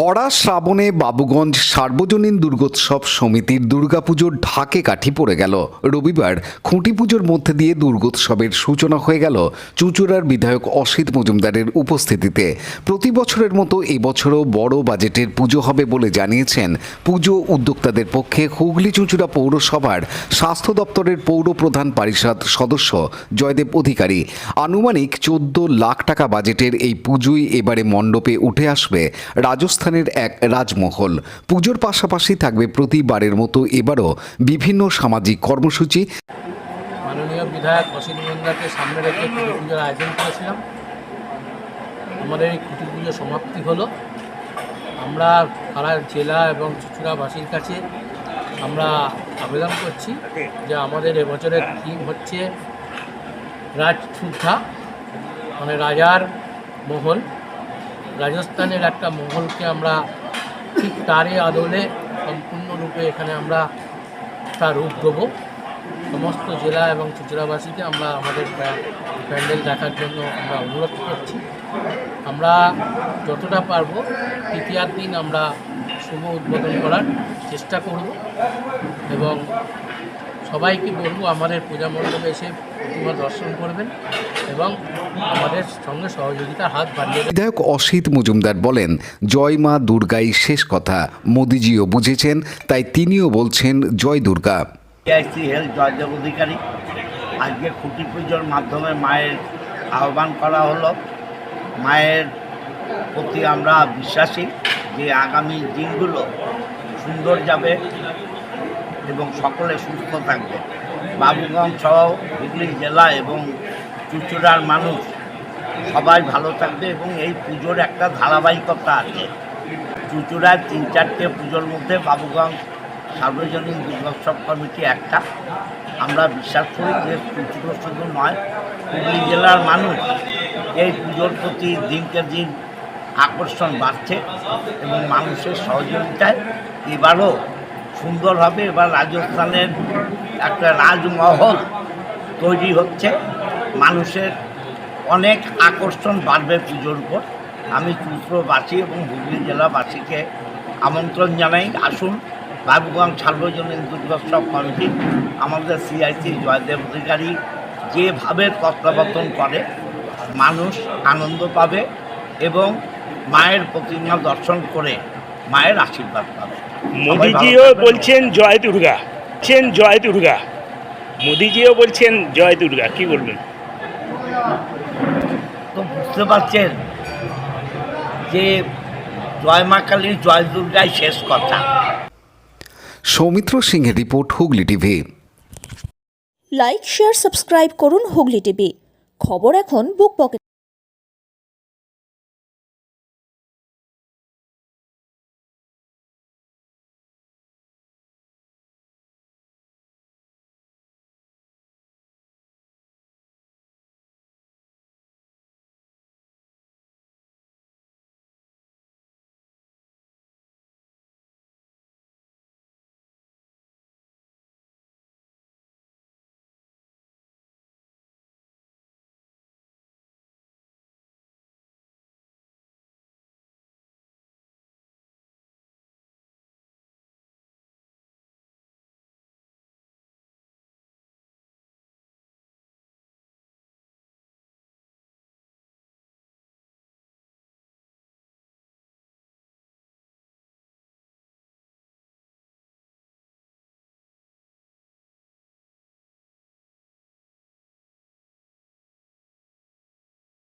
খরা শ্রাবণে বাবুগঞ্জ সার্বজনীন দুর্গোৎসব সমিতির দুর্গাপুজোর ঢাকে কাঠি পড়ে গেল। রবিবার খুঁটি পুজোর মধ্যে দিয়ে দুর্গোৎসবের সূচনা হয়ে গেল চুঁচুড়ার বিধায়ক অসিত মজুমদারের উপস্থিতিতে। প্রতি বছরের মতো এবছরও বড় বাজেটের পুজো হবে বলে জানিয়েছেন পুজো উদ্যোক্তাদের পক্ষে হুগলি চুঁচুড়া পৌরসভার স্বাস্থ্য দপ্তরের পৌর প্রধান পরিষদ সদস্য জয়দেব অধিকারী। আনুমানিক 14 লাখ টাকা বাজেটের এই পুজোই এবারে মণ্ডপে উঠে আসবে রাজস্থানের এক রাজমহল। পুজোর পাশাপাশি থাকবে প্রতিবারের মতো এবারও বিভিন্ন সামাজিক কর্মসূচি। মাননীয় বিধায়ক অসিত মজুমদারকে সামনে রেখে খুঁটি পুজোর আয়োজন করেছিলাম। আমাদের এই খুঁটি পুজো সমাপ্তি হলো। আমরা সারা জেলা এবং চুঁচুড়াবাসীর কাছে আমরা আবেদন করছি যে আমাদের এবছরের থিম হচ্ছে রাজসুদ্ধা, মানে রাজার মহল। রাজস্থানের একটা মহলকে আমরা ঠিক তারই আদলে সম্পূর্ণরূপে এখানে আমরা তার রূপ দেবো। সমস্ত জেলা এবং চুঁচুড়াবাসীকে আমরা আমাদের প্যান্ডেল দেখার জন্য আমরা অনুরোধ করছি। আমরা যতটা পারবো তৃতীয়ার দিন আমরা শুভ উদ্বোধন করার চেষ্টা করব এবং সবাইকে বলবো আমাদের পূজা মণ্ডপে এসে প্রতিমা দর্শন করবেন এবং আমাদের সঙ্গে সহযোগিতার হাত বাড়িয়ে দেবেন। বিধায়ক অসিত মজুমদার বলেন, জয় মা দুর্গাই শেষ কথা। মোদিজিও বুঝেছেন, তাই তিনিও বলছেন জয় দুর্গা। সিআইসি হেলথ জয়দেব অধিকারী, আজকে খুঁটি পুজোর মাধ্যমে মায়ের আহ্বান করা হলো। মায়ের প্রতি আমরা বিশ্বাসী যে আগামী দিনগুলো সুন্দর যাবে এবং সকলে সুস্থ থাকবে। বাবুগঞ্জ সহ হুগলি জেলা এবং চুঁচুড়ার মানুষ সবাই ভালো থাকবে এবং এই পুজোর একটা ধারাবাহিকতা আছে। চুঁচুড়ার 3-4টে পুজোর মধ্যে বাবুগঞ্জ সার্বজনীন দুর্গোৎসব কমিটি একটা। আমরা বিশ্বাস করি যে চুঁচুড়ো শুধু নয়, হুগলি জেলার মানুষ এই পুজোর প্রতি দিনকে দিন আকর্ষণ বাড়ছে এবং মানুষের সহযোগিতায় এবারও সুন্দর হবে। এবার রাজস্থানের একটা রাজমহল তৈরি হচ্ছে, মানুষের অনেক আকর্ষণ বাড়বে পুজোর উপর। আমি চুঁচুড়াবাসী এবং হুগলি জেলাবাসীকে আমন্ত্রণ জানাই, আসুন বাবুগঞ্জ সার্বজনীন দুর্গোৎসব কমিটি আমাদের সিআইসি জয়দেব অধিকারী যেভাবে তত্ত্বাবধান করে মানুষ আনন্দ পাবে এবং মায়ের প্রতিমা দর্শন করে মায়ের আশীর্বাদ পাবে। মোদিজিও বলছেন জয় দুর্গা, জয় দুর্গা। মোদিজিও বলছেন জয় দুর্গা, কি বলবেন? তো বুঝতে পারছেন যে জয় মা কালী জয় দুর্গাই শেষ কথা। সৌমিত্র সিংহের report, Hooghly TV. Like, share, subscribe করুন হুগলি টিভি। খবর এখন বুক পকেট।